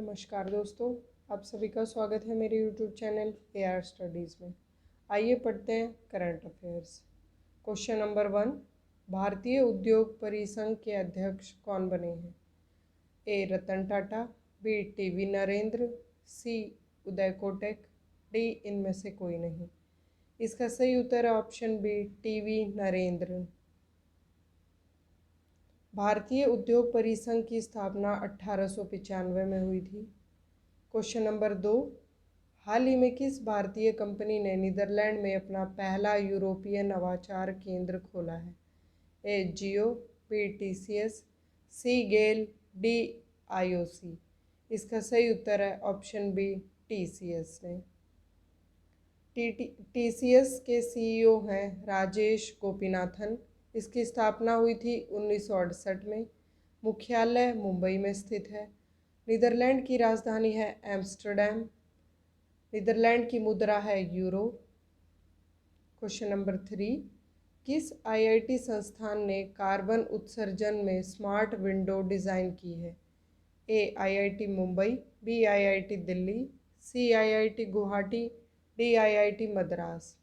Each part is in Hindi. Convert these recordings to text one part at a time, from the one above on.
नमस्कार दोस्तों, आप सभी का स्वागत है मेरे YouTube चैनल AR स्टडीज़ में। आइए पढ़ते हैं करंट अफेयर्स। क्वेश्चन नंबर 1, भारतीय उद्योग परिसंघ के अध्यक्ष कौन बने हैं? ए रतन टाटा, बी टीवी नरेंद्र, सी उदय कोटक, डी इनमें से कोई नहीं। इसका सही उत्तर है ऑप्शन बी टीवी नरेंद्र। भारतीय उद्योग परिसंघ की स्थापना 1895 में हुई थी। क्वेश्चन नंबर 2, हाल ही में किस भारतीय कंपनी ने नीदरलैंड में अपना पहला यूरोपीय नवाचार केंद्र खोला है? ए जियो, बी TCS, सी गेल, डी IOC। इसका सही उत्तर है ऑप्शन बी TCS ने। TCS के CEO हैं राजेश गोपीनाथन। इसकी स्थापना हुई थी 1968 में। मुख्यालय मुंबई में स्थित है। नीदरलैंड की राजधानी है एम्स्टर्डम। नीदरलैंड की मुद्रा है यूरो। क्वेश्चन नंबर 3, किस IIT संस्थान ने कार्बन उत्सर्जन में स्मार्ट विंडो डिज़ाइन की है? A IIT Mumbai, B IIT Delhi, C IIT Guwahati, D IIT Madras.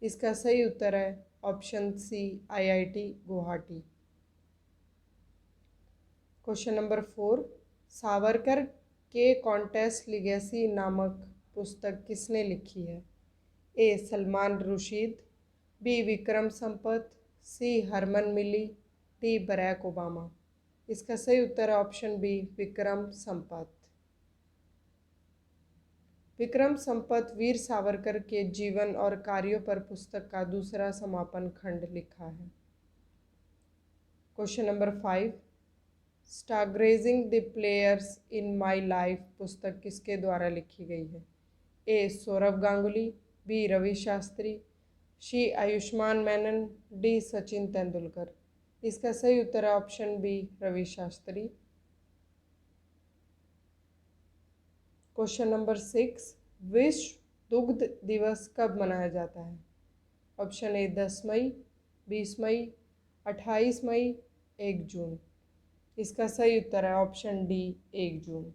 इसका सही उत्तर है option C IIT Guwahati. Question number 4, Savarkar के कॉन्टेस्ट लिगेसी नामक पुस्तक किसने लिखी है? A Salman Rushdie, B Vikram Sampath, C Herman Melville, D Barack Obama. इसका सही उत्तर है ऑप्शन बी विक्रम संपत। विक्रम संपत वीर सावरकर के जीवन और कार्यों पर पुस्तक का दूसरा समापन खंड लिखा है। Question number 5, stargazing the players in my life पुस्तक किसके द्वारा लिखी गई है? A Sourav Ganguly, B Ravi Shastri, C Ayushman Menon, D Sachin Tendulkar. इसका सही उत्तर है option B Ravi Shastri. Question number 6, विश्व दुग्ध दिवस कब मनाया जाता है? ऑप्शन ए 10 मई, 20 मई, 28 मई, 1 जून। इसका सही उत्तर है ऑप्शन डी 1 जून।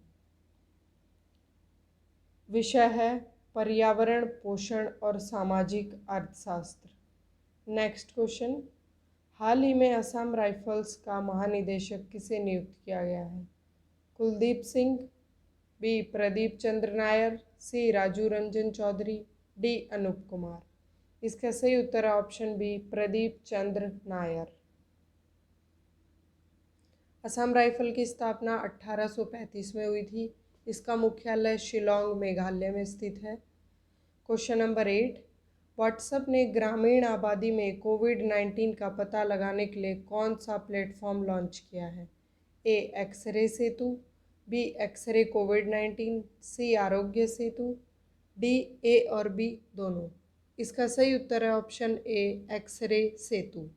विषय है पर्यावरण, पोषण और सामाजिक अर्थशास्त्र। नेक्स्ट क्वेश्चन, हाल ही में असम राइफल्स का महानिदेशक किसे नियुक्त किया गया है? कुलदीप सिंह, बी प्रदीप चंद्र नायर, सी राजू रंजन चौधरी, डी अनूप कुमार। इसका सही उत्तर है ऑप्शन बी प्रदीप चंद्र नायर। असम राइफल की स्थापना 1835 में हुई थी। इसका मुख्यालय शिलोंग मेघालय में स्थित है। क्वेश्चन नंबर 8, व्हाट्सएप ने ग्रामीण आबादी में कोविड-19 का पता लगाने के लिए कौन सा प्लेटफॉर्म लॉन्च किया है? ए x-ray Setu, B x ray covid, C Aarogya Setu, D A और बी दोनों। इसका सही उत्तर है option A x-ray Setu.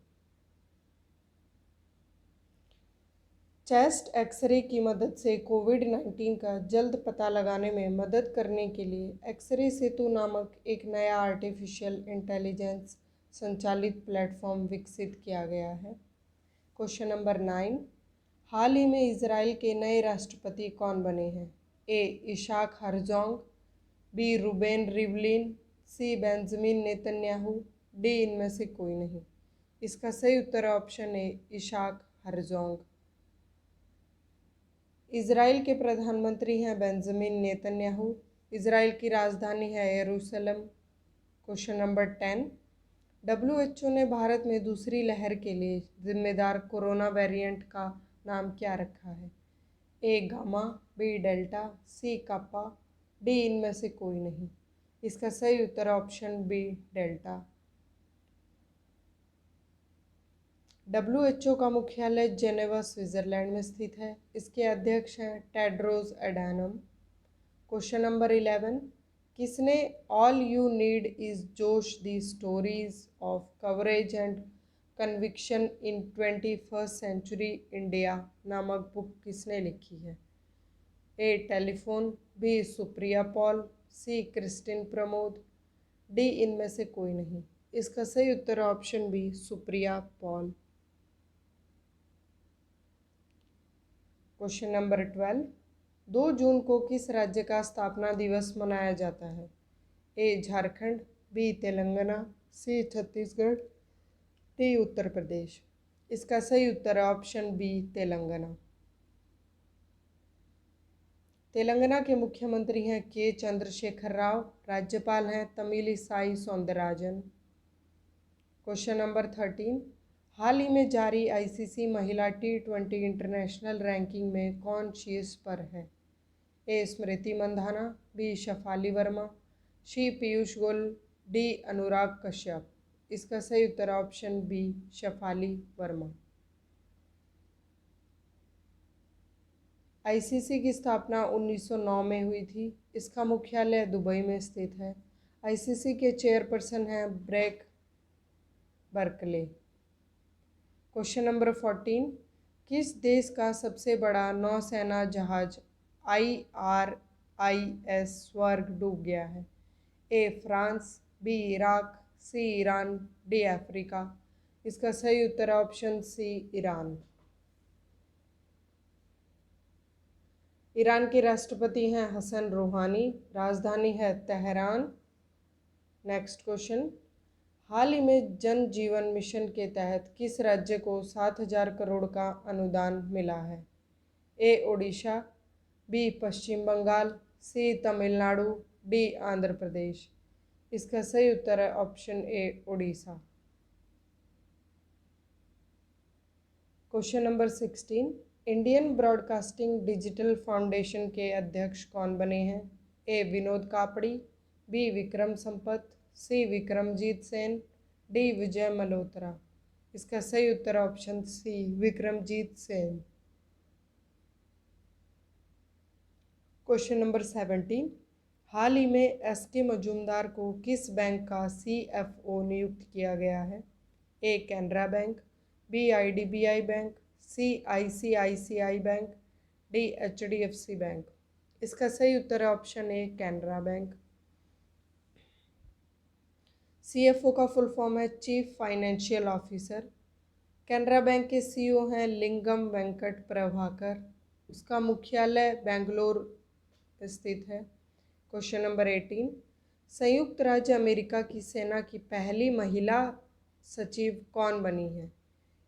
Chest x-ray की मदद से कोविड-19 का जल्द पता लगाने में मदद करने के लिए एक्सरे सेतु नामक एक नया आर्टिफिशियल इंटेलिजेंस संचालित प्लेटफॉर्म विकसित किया गया है। क्वेश्चन नंबर 9, हाल ही में इजराइल के नए राष्ट्रपति कौन बने हैं? ए इशाक हरजोंग, बी रूबेन रिवलिन, सी बेंजामिन नेतन्याहू, डी इनमें से कोई नहीं। इसका सही उत्तर है ऑप्शन ए इशाक हरजोंग। इजराइल के प्रधानमंत्री हैं बेंजामिन नेतन्याहू। इजराइल की राजधानी है यरूशलेम। क्वेश्चन नंबर 10, WHO ने भारत में दूसरी लहर के लिए जिम्मेदार कोरोना वेरिएंट का नाम क्या रखा है? ए गामा, बी डेल्टा, सी कापा, डी इनमें से कोई नहीं। इसका सही उत्तर ऑप्शन बी डेल्टा। WHO का मुख्यालय जेनेवा स्विट्जरलैंड में स्थित है। इसके अध्यक्ष हैं टेड्रोस एडानम। क्वेश्चन नंबर 11, किसने all you need is josh the stories of courage and conviction in 21st century India नामक बुक किसने लिखी है? A telephone, B Supriya Paul, C Kristin Pramod, D इनमें से कोई नहीं। इसका सही उत्तर option B Supriya Paul. Question number 12, 2 जून को किस राज्य का स्थापना दिवस मनाया जाता है? A Jharkhand, B Telangana, C Chhattisgarh, D Uttar Pradesh. इसका सही उत्तर है ऑप्शन बी तेलंगाना। तेलंगाना के मुख्यमंत्री हैं के चंद्रशेखर राव। राज्यपाल हैं तमिलिसाई सौंदरराजन। क्वेश्चन नंबर 13, हाल ही में जारी आईसीसी महिला T20 इंटरनेशनल रैंकिंग में कौन शीर्ष पर है? A Smriti Mandhana, B Shafali Verma, C Piyush Goyal, D Anurag Kashyap. इसका सही उत्तर option B Shafali Verma. ICC की स्थापना 1909 में हुई थी। इसका मुख्यालय दुबई में स्थित है। आईसीसी के चेयरपर्सन हैं ब्रैक बर्कले। क्वेश्चन नंबर 14, किस देश का सबसे बड़ा नौसेना जहाज IRIS स्वर्ग डूब गया है? A France, B Iraq, C Iran, D Africa. इसका सही उत्तर ऑप्शन सी ईरान। ईरान के राष्ट्रपति हैं हसन रूहानी। राजधानी है तेहरान। नेक्स्ट क्वेश्चन, हाल ही में जन जीवन मिशन के तहत किस राज्य को 7,000 करोड़ का अनुदान मिला है? A Odisha, B Paschim Bangal, C Tamil Nadu, D Andhra Pradesh. इसका सही उत्तर है option A Odisha. Question number 16, Indian broadcasting digital foundation के अध्यक्ष कौन बने हैं? A Vinod Kapri, B Vikram Sampath, C Vikramjit Sen, D Vijay Malhotra. इसका सही उत्तर option C Vikramjit Sen. Question number 17, हाल ही में SK मजूमदार को किस बैंक का CFO नियुक्त किया गया है? A Canara bank, B IDBI bank, C ICICI bank, D HDFC bank. इसका सही उत्तर है option A Canara bank. CFO का फुल फॉर्म है chief financial officer. Canara bank के CEO हैं लिंगम वेंकट प्रभाकर। उसका मुख्यालय बेंगलोर स्थित है। क्वेश्चन नंबर 18, संयुक्त राज्य अमेरिका की सेना की पहली महिला सचिव कौन बनी है?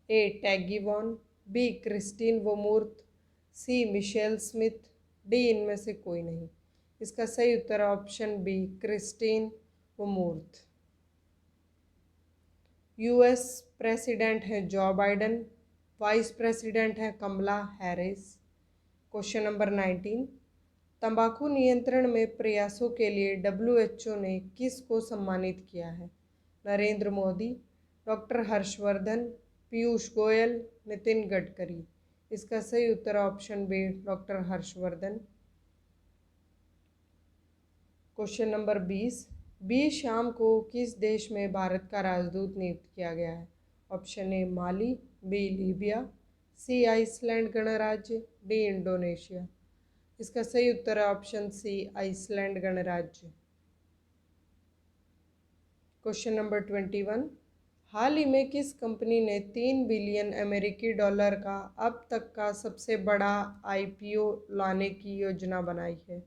ए टैगी वॉन, बी क्रिस्टीन वोमूर्थ, सी मिशेल स्मिथ, डी इनमें से कोई नहीं। इसका सही उत्तर ऑप्शन बी क्रिस्टीन वोमूर्थ। US प्रेसिडेंट हैं जो बाइडन। वाइस प्रेसिडेंट हैं कमला हैरिस। क्वेश्चन नंबर 19, तंबाकू नियंत्रण में प्रयासों के लिए WHO ने किस को सम्मानित किया है? नरेंद्र मोदी, डॉक्टर हर्षवर्धन, पीयूष गोयल, नितिन गडकरी। इसका सही उत्तर option B doctor Harshvardhan. Question number 20, B शाम को किस देश में भारत का राजदूत नियुक्त किया गया है? Option A Mali, B Libya, C Iceland गणराज्य, डी इंडोनेशिया। इसका सही उत्तर है ऑप्शन सी आइसलैंड गणराज्य। क्वेश्चन नंबर 21, हाल ही में किस कंपनी ने 3 बिलियन अमेरिकी डॉलर का अब तक का सबसे बड़ा IPO लाने की योजना बनाई है?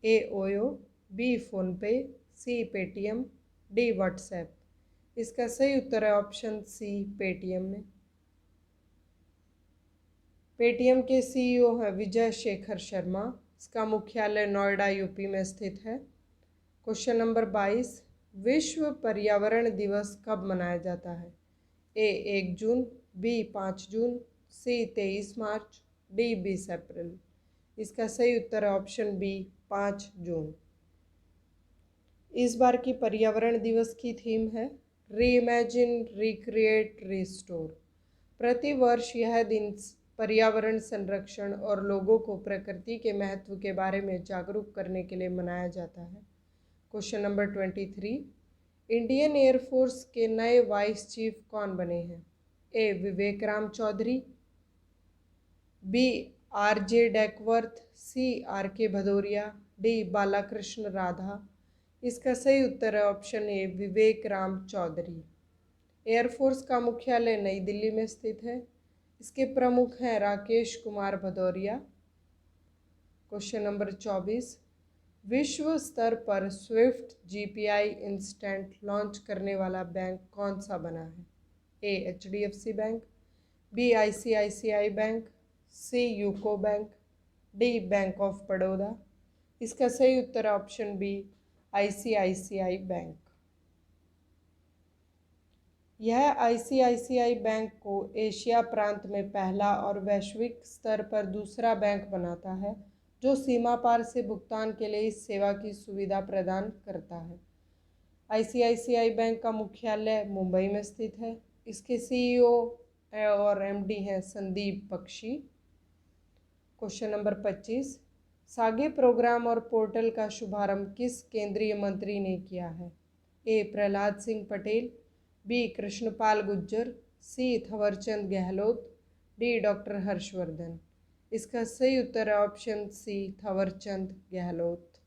ए ओयो, बी फोनपे, सी पेटीएम, डी व्हाट्सएप। इसका सही उत्तर है ऑप्शन सी पेटीएम में। पेटीएम के CEO हैं विजय शेखर शर्मा। इसका मुख्यालय नोएडा UP में स्थित है। क्वेश्चन नंबर 22, विश्व पर्यावरण दिवस कब मनाया जाता है? ए 1 जून, बी 5 जून, सी 23 मार्च, डी 20 अप्रैल। इसका सही उत्तर है ऑप्शन बी 5 जून। इस बार की पर्यावरण दिवस की थीम है रीइमेजिन, रिक्रिएट, रिस्टोर। प्रति वर्ष यह दिन पर्यावरण संरक्षण और लोगों को प्रकृति के महत्व के बारे में जागरूक करने के लिए मनाया जाता है। क्वेश्चन नंबर 23, इंडियन एयरफोर्स के नए वाइस चीफ कौन बने हैं? A Vivek Ram Chaudhari, B RJ Duckworth, C RK Bhadauria, D Balakrishna Radha. इसका सही उत्तर है option A Vivek Ram Chaudhari. Air force का मुख्यालय नई दिल्ली में स्थित है। इसके प्रमुख हैं राकेश कुमार भदौरिया। क्वेश्चन नंबर 24, विश्व स्तर पर स्विफ्ट जीपीआई इंस्टेंट लॉन्च करने वाला बैंक कौन सा बना है? A HDFC bank, B ICICI bank, C UCO bank, D bank of Baroda. इसका सही उत्तर ऑप्शन बी आईसीआईसीआई बैंक। यह आईसीआईसीआई बैंक को एशिया प्रांत में पहला और वैश्विक स्तर पर दूसरा बैंक बनाता है जो सीमा पार से भुगतान के लिए इस सेवा की सुविधा प्रदान करता है। आईसीआईसीआई बैंक का मुख्यालय मुंबई में स्थित है। इसके सीईओ और एमडी हैं संदीप बख्शी। क्वेश्चन नंबर 25, सागे प्रोग्राम और पोर्टल का शुभारंभ किस केंद्रीय मंत्री ने किया है? ए प्रहलाद सिंह पटेल, बी कृष्णपाल गुर्जर, सी थवरचंद गहलोत, डी डॉक्टर हर्षवर्धन। इसका सही उत्तर है ऑप्शन सी थवरचंद गहलोत।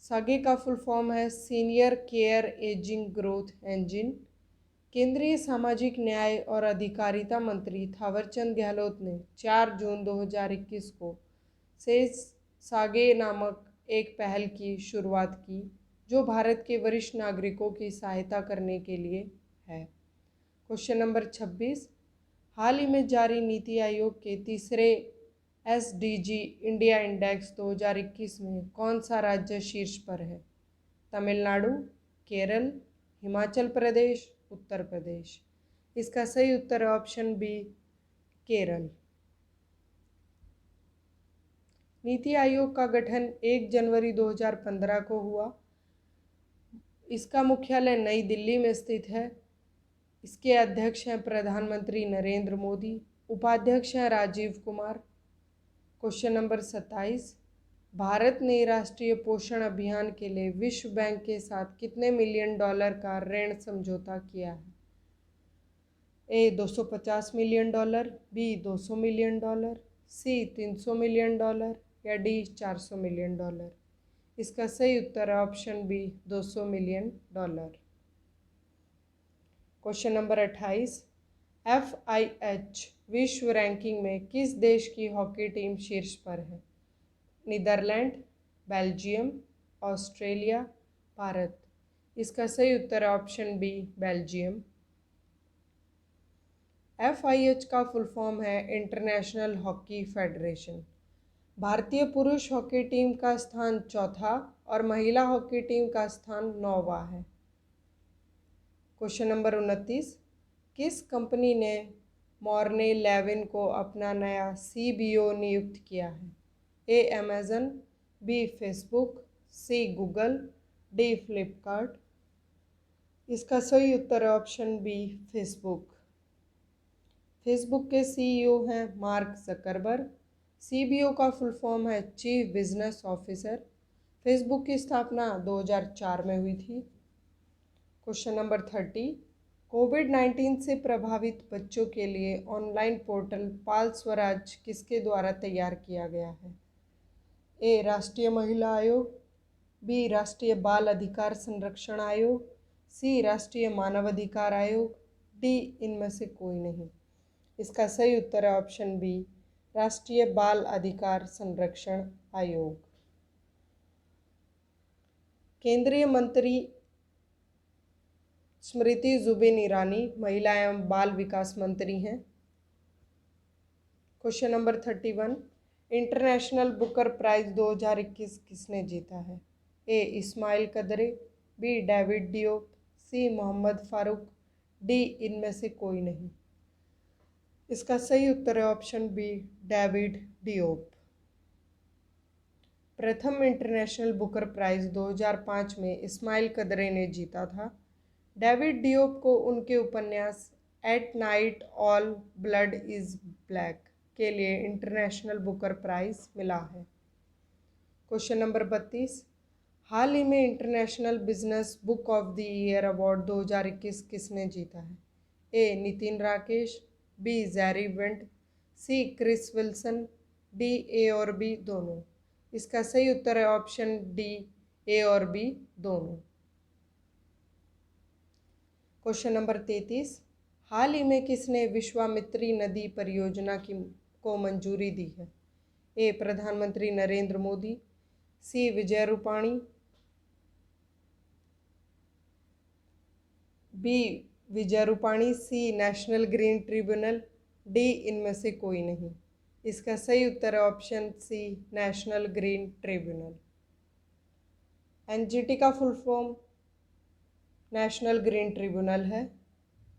सागे का फुल फॉर्म है senior care ageing growth engine. केंद्रीय सामाजिक न्याय और अधिकारिता मंत्री थावरचंद गहलोत ने 4 जून 2021 को से सागे नामक एक पहल की शुरुआत की जो भारत के वरिष्ठ नागरिकों की सहायता करने के लिए है। क्वेश्चन नंबर 26, हाल ही में जारी नीति आयोग के तीसरे एसडीजी इंडिया इंडेक्स 2021 में कौन सा राज्य शीर्ष पर है? तमिलनाडु, केरल, हिमाचल प्रदेश, उत्तर प्रदेश। इसका सही उत्तर है ऑप्शन बी केरल। नीति आयोग का गठन 1 जनवरी 2015 को हुआ। इसका मुख्यालय नई दिल्ली में स्थित है। इसके अध्यक्ष हैं प्रधानमंत्री नरेंद्र मोदी, उपाध्यक्ष हैं राजीव कुमार। क्वेश्चन नंबर 27, भारत ने राष्ट्रीय पोषण अभियान के लिए विश्व बैंक के साथ कितने मिलियन डॉलर का ऋण समझौता किया है? A 250 million dollar, B 200 million dollar, C 300 million dollar या डी 400 मिलियन डॉलर। इसका सही उत्तर है option B 200 million dollar. Question number 28, FIH विश्व रैंकिंग में किस देश की हॉकी टीम शीर्ष पर है? Netherland, Belgium, Australia, Bharat. इसका सही उत्तर है ऑप्शन बी बेल्जियम। FIH का फुल फॉर्म है इंटरनेशनल हॉकी फेडरेशन। भारतीय पुरुष हॉकी टीम का स्थान चौथा और महिला हॉकी टीम का स्थान 9वां है। क्वेश्चन नंबर 29, किस कंपनी ने मॉर्ने लेविन को अपना नया CBO नियुक्त किया है? ए Amazon, B Facebook, C Google, D Flipkart. इसका सही उत्तर है ऑप्शन बी फेसबुक। फेसबुक के CEO हैं मार्क जकरबर्ग। CBO का फुल फॉर्म है चीफ बिजनेस ऑफिसर। फेसबुक की स्थापना 2004 में हुई थी। क्वेश्चन नंबर 30, कोविड-19 से प्रभावित बच्चों के लिए ऑनलाइन पोर्टल पाल स्वराज किसके द्वारा तैयार किया गया है? ए राष्ट्रीय महिला आयोग, बी राष्ट्रीय बाल अधिकार संरक्षण आयोग, सी राष्ट्रीय मानव अधिकार आयोग, डी इनमें से कोई नहीं। इसका सही उत्तर है ऑप्शन बी राष्ट्रीय बाल अधिकार संरक्षण आयोग। केंद्रीय मंत्री स्मृति जुबिन ईरानी महिला एवं बाल विकास मंत्री हैं। Question number 31, International Booker Prize 2021 किसने जीता है? A Ismail Kadare, B David Diop, C Mohammad Farooq, D इनमें से कोई नहीं। इसका सही उत्तर है ऑप्शन बी डेविड डियोप। प्रथम इंटरनेशनल बुकर प्राइज 2005 में इस्माइल कदरे ने जीता था। डेविड डियोप को उनके उपन्यास at night all blood is black के लिए इंटरनेशनल बुकर प्राइज मिला है। क्वेश्चन नंबर 32, हाल ही में international business book of the year award 2021 किसने जीता है? A Nitin Rakesh, B Jerry Wind, C Chris Wilson, D A और बी दोनों। इसका सही उत्तर है ऑप्शन डी ए और बी दोनों। क्वेश्चन नंबर 33, हाल ही में किसने विश्वामित्री नदी परियोजना की को मंजूरी दी है? ए प्रधानमंत्री Narendra Modi, C Vijay Rupani, B Vijay Rupani, C national green tribunal, D इनमें से कोई नहीं। इसका सही उत्तर है option C national green tribunal. NGT का full form national green tribunal है।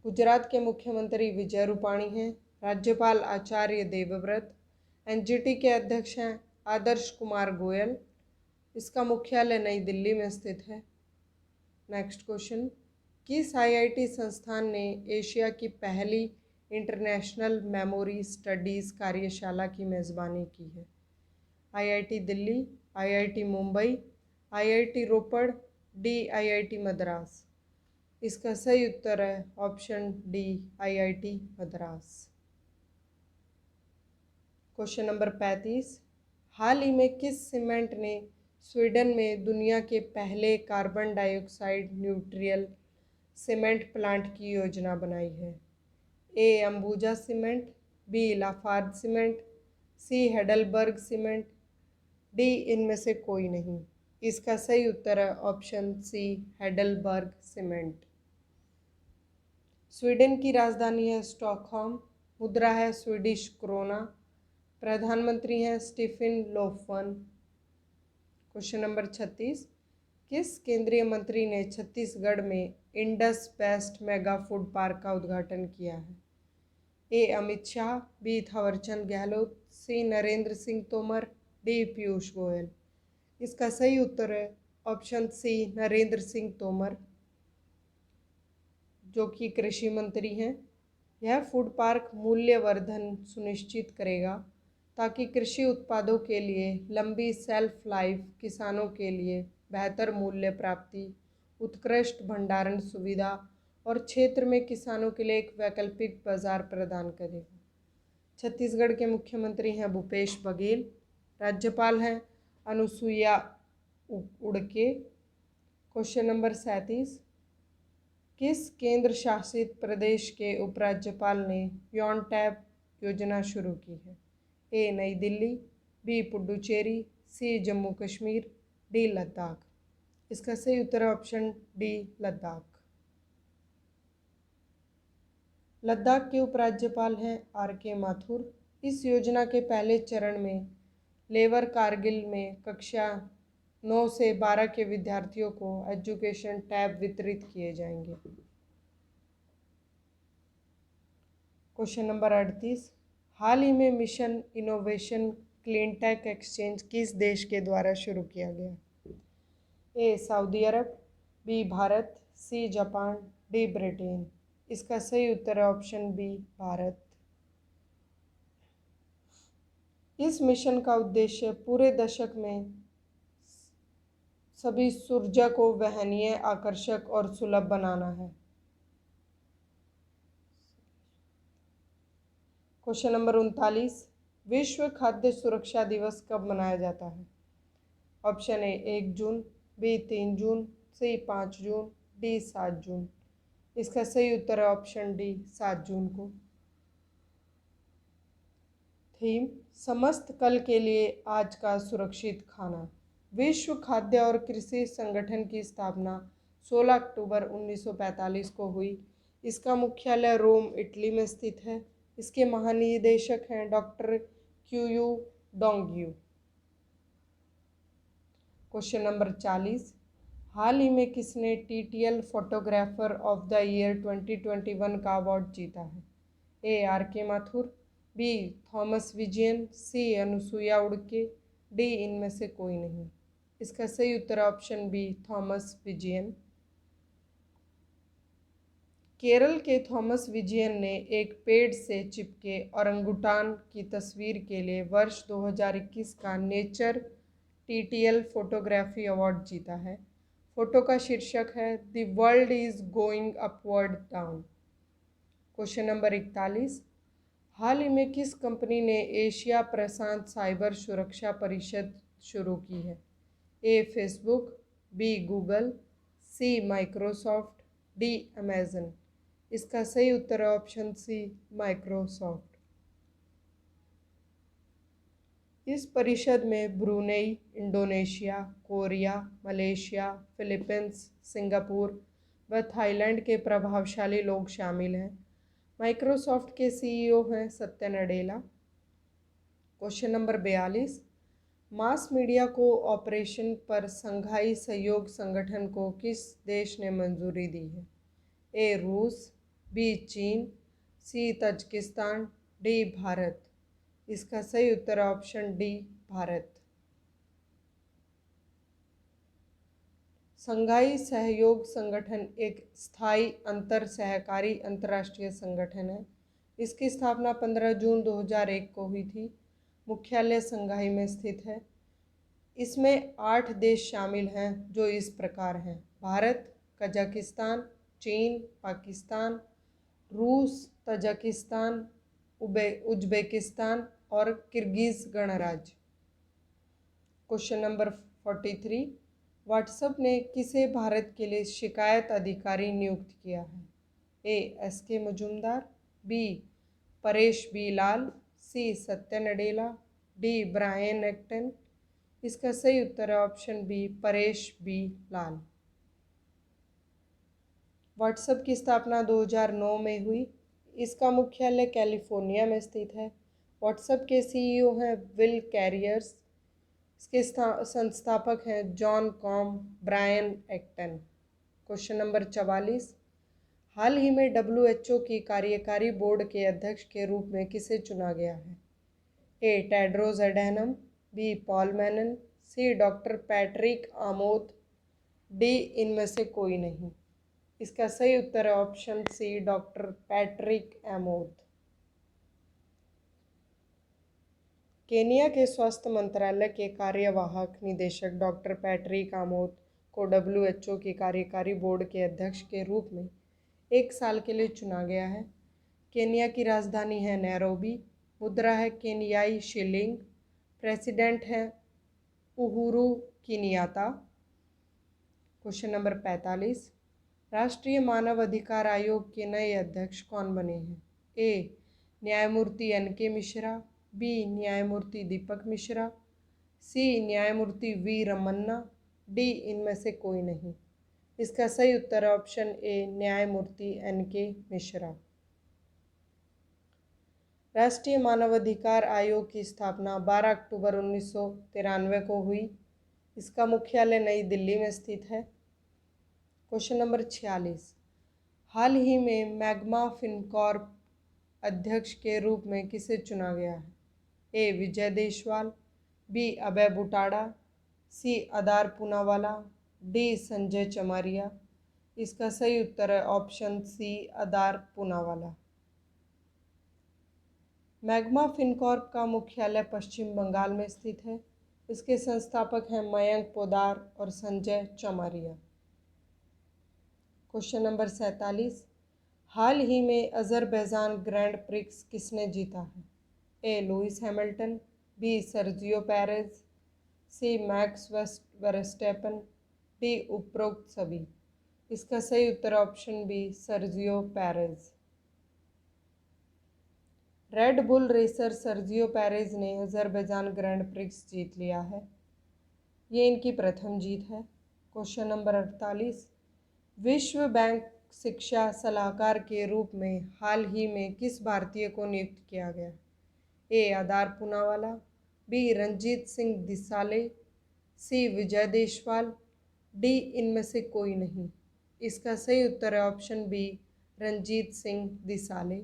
गुजरात के मुख्यमंत्री विजय रूपाणी हैं। राज्यपाल आचार्य देवव्रत। एनजीटी के अध्यक्ष हैं आदर्श कुमार गोयल। इसका मुख्यालय नई दिल्ली में स्थित है। नेक्स्ट क्वेश्चन, किस आईआईटी संस्थान ने एशिया की पहली इंटरनेशनल मेमोरी स्टडीज़ कार्यशाला की मेज़बानी की है? IIT Delhi, IIT Mumbai, IIT Ropar, D IIT Madras. इसका सही उत्तर है option D IIT Madras. Question number 35, हाल ही में किस सीमेंट ने स्वीडन में दुनिया के पहले carbon dioxide neutral cement plant की योजना बनाई है? A Ambuja cement, B Lafarge cement, C Heidelberg cement, D इनमें से कोई नहीं। इसका सही उत्तर है option C Heidelberg cement. Sweden की राजधानी है स्टॉकहोम। मुद्रा है स्वीडिश क्रोना। प्रधानमंत्री हैं स्टीफन लोफवन। क्वेश्चन नंबर 36, किस केंद्रीय मंत्री ने छत्तीसगढ़ में Indus best mega food park का उद्घाटन किया है? ए अमित शाह, बी थावरचंद गहलोत, सी नरेंद्र सिंह तोमर, डी पीयूष गोयल। इसका सही उत्तर है ऑप्शन सी नरेंद्र सिंह तोमर, जो कि कृषि मंत्री हैं। यह फूड पार्क मूल्यवर्धन सुनिश्चित करेगा ताकि कृषि उत्पादों के लिए लंबी शेल्फ लाइफ, किसानों के लिए बेहतर मूल्य प्राप्ति, उत्कृष्ट भंडारण सुविधा और क्षेत्र में किसानों के लिए एक वैकल्पिक बाजार प्रदान करेगा। छत्तीसगढ़ के मुख्यमंत्री हैं भूपेश बघेल। राज्यपाल हैं अनुसुईया उड़के। क्वेश्चन नंबर 37, किस केंद्र शासित प्रदेश के उपराज्यपाल ने यौन टैब योजना शुरू की है? ए नई दिल्ली, बी पुडुचेरी, सी जम्मू कश्मीर, डी लद्दाख। इसका सही उत्तर है ऑप्शन डी लद्दाख। लद्दाख के उपराज्यपाल हैं आर.के. माथुर। इस योजना के पहले चरण में लेवर कारगिल में कक्षा 9 से 12 के विद्यार्थियों को एजुकेशन टैब वितरित किए जाएंगे। क्वेश्चन नंबर 38, हाल ही में मिशन इनोवेशन क्लीनटेक एक्सचेंज किस देश के द्वारा शुरू किया गया? ए सऊदी अरब, B Bharat, C Japan, D Britain. इसका सही उत्तर है ऑप्शन बी भारत। इस मिशन का उद्देश्य पूरे दशक में सभी ऊर्जा को वहनीय, आकर्षक और सुलभ बनाना है। क्वेश्चन नंबर 39, विश्व खाद्य सुरक्षा दिवस कब मनाया जाता है? Option A 1 June, B 3 June, C 5 June, D 7 June. इसका सही उत्तर है ऑप्शन डी 7 जून को। थीम, समस्त कल के लिए आज का सुरक्षित खाना। विश्व खाद्य और कृषि संगठन की स्थापना 16 अक्टूबर 1945 को हुई। इसका मुख्यालय रोम, इटली में स्थित है। इसके महानिदेशक हैं doctor Qu Dongyu. Question number 40, हाल ही में किसने TTL photographer of the year 2021 का अवार्ड जीता है? ए आर.के. Mathur, B Thomas Vijayan, C Anusuiya Uikey, D इनमें से कोई नहीं। इसका सही उत्तर option B Thomas Vijayan. Kerala के थॉमस विजयन ने एक पेड़ से चिपके ओरंगुटान की तस्वीर के लिए वर्ष 2021 का नेचर टीटीएल फोटोग्राफी अवार्ड जीता है। फोटो का शीर्षक है the world is going upward down. Question number 41, हाल ही में किस कंपनी ने एशिया प्रशांत साइबर सुरक्षा परिषद शुरू की है? A Facebook, B Google, C Microsoft, D Amazon. इसका सही उत्तर है ऑप्शन सी माइक्रोसॉफ्ट। इस परिषद में Brunei, Indonesia, Korea, Malaysia, Philippines, Singapore व थाईलैंड के प्रभावशाली लोग शामिल हैं। माइक्रोसॉफ्ट के सीईओ हैं Satya Nadella. Question number 42, mass media को ऑपरेशन पर संघाई सहयोग संगठन को किस देश ने मंजूरी दी है? ए रूस, बी चीन, सी तजाकिस्तान, डी भारत। इसका सही उत्तर है ऑप्शन डी भारत। संघाई सहयोग संगठन एक स्थायी अंतर सहकारी अंतर्राष्ट्रीय संगठन है। इसकी स्थापना 15 जून 2001 को हुई थी। मुख्यालय संघाई में स्थित है। इसमें 8 देश शामिल हैं जो इस प्रकार हैं: भारत, कजाकिस्तान, चीन, पाकिस्तान, रूस, तजाकिस्तान, उज्बेकिस्तान और किर्गिज गणराज्य। क्वेश्चन नंबर 43, व्हाट्सएप ने किसे भारत के लिए शिकायत अधिकारी नियुक्त किया है? A S K Mujumdar, B Paresh B Lal, C Satya Nadella, D Brian Acton. इसका सही उत्तर है option B Paresh B Lal. WhatsApp की स्थापना 2009 में हुई। इसका मुख्यालय कैलिफोर्निया में स्थित है। व्हाट्सएप के सीईओ हैं विल कैरियर्स। इसके संस्थापक हैं John Koum, Brian Acton. Question number 44, हाल ही में WHO की कार्यकारी बोर्ड के अध्यक्ष के रूप में किसे चुना गया है? A Tedros Adhanom, B Paul Mannan, C doctor Patrick Amoth, D इनमें से कोई नहीं। इसका सही उत्तर है option C doctor Patrick Amoth. Kenya के स्वास्थ्य मंत्रालय के कार्यवाहक निदेशक डॉक्टर पैट्रिक आमोद को WHO की कार्यकारी बोर्ड के अध्यक्ष के रूप में 1 साल के लिए चुना गया है। केनिया की राजधानी है नैरोबी। मुद्रा है केनियाई शिलिंग। प्रेसिडेंट है उहुरु किनियाता। क्वेश्चन नंबर 45, राष्ट्रीय मानव अधिकार आयोग के नए अध्यक्ष कौन बने हैं? ए न्यायमूर्ति NK मिश्रा, बी न्यायमूर्ति दीपक मिश्रा, सी न्यायमूर्ति वी रमन्ना, डी इनमें से कोई नहीं। इसका सही उत्तर है ऑप्शन ए न्यायमूर्ति NK मिश्रा। राष्ट्रीय मानवाधिकार आयोग की स्थापना 12 अक्टूबर 1993 को हुई। इसका मुख्यालय नई दिल्ली में स्थित है। क्वेश्चन नंबर 46, हाल ही में मैग्मा फिनकॉर्प अध्यक्ष के रूप में किसे चुना गया है? ए विजय देशवाल, बी अभय बुटाड़ा, सी अदार पूनावाला, डी संजय चमारिया। इसका सही उत्तर है ऑप्शन सी अदार पूनावाला। मैग्मा फिनकॉर्प का मुख्यालय पश्चिम बंगाल में स्थित है। इसके संस्थापक हैं मयंक पोदार और संजय चमारिया। क्वेश्चन नंबर 47, हाल ही में अजरबैजान ग्रैंड प्रिक्स किसने जीता है? A Lewis Hamilton, B Sergio Perez, C Max Verstappen, D उपरोक्त सभी। इसका सही उत्तर option B Sergio Perez. Red Bull racer Sergio Perez ने अजरबैजान ग्रैंड प्रिक्स जीत लिया है। ये इनकी प्रथम जीत है। क्वेश्चन नंबर 48, विश्व बैंक शिक्षा सलाहकार के रूप में हाल ही में किस भारतीय को नियुक्त किया गया? ए अदार पूनावाला, बी रंजीत सिंह दिसाले, सी विजय देशवाल, डी इनमें से कोई नहीं। इसका सही उत्तर है ऑप्शन बी रंजीत सिंह दिसाले।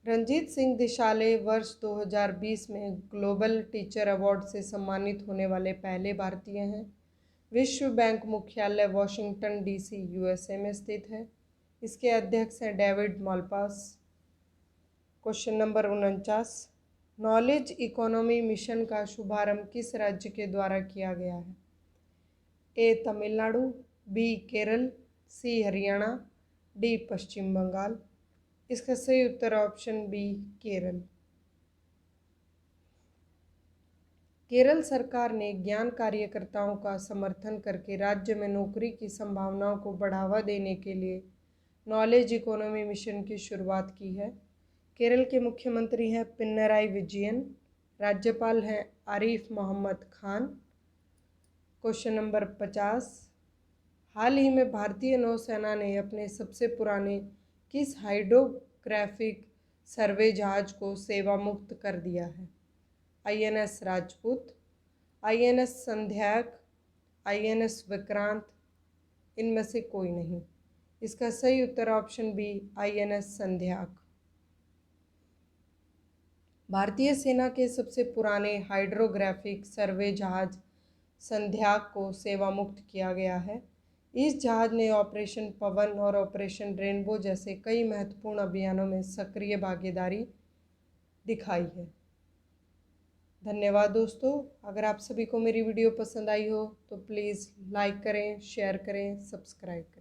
रंजीत सिंह दिसाले वर्ष 2020 में ग्लोबल टीचर अवार्ड से सम्मानित होने वाले पहले भारतीय हैं। विश्व बैंक मुख्यालय वॉशिंगटन DC USA में स्थित है। इसके अध्यक्ष हैं David Malpass. Question number 49, knowledge economy mission का शुभारंभ किस राज्य के द्वारा किया गया है? ए तमिलनाडु, बी केरल, सी हरियाणा, डी पश्चिम बंगाल। इसका सही उत्तर ऑप्शन बी केरल। केरल सरकार ने ज्ञान कार्यकर्ताओं का समर्थन करके राज्य में नौकरी की संभावनाओं को बढ़ावा देने के लिए नॉलेज इकोनॉमी मिशन की शुरुआत की है। केरल के मुख्यमंत्री हैं पिनराई विजयन। राज्यपाल हैं आरिफ मोहम्मद खान। क्वेश्चन नंबर 50, हाल ही में भारतीय नौसेना ने अपने सबसे पुराने किस हाइड्रोग्राफिक सर्वे जहाज को सेवा मुक्त कर दिया है? INS Rajput, INS संध्याक, INS Vikrant, इनमें से कोई नहीं। इसका सही उत्तर ऑप्शन बी INS संध्याक। भारतीय सेना के सबसे पुराने हाइड्रोग्राफिक सर्वे जहाज संध्याक को सेवा मुक्त किया गया है। इस जहाज ने ऑपरेशन पवन और ऑपरेशन रेनबो जैसे कई महत्वपूर्ण अभियानों में सक्रिय भागीदारी दिखाई है। धन्यवाद दोस्तों। अगर आप सभी को मेरी वीडियो पसंद आई हो तो प्लीज़ लाइक करें, शेयर करें, सब्सक्राइब करें।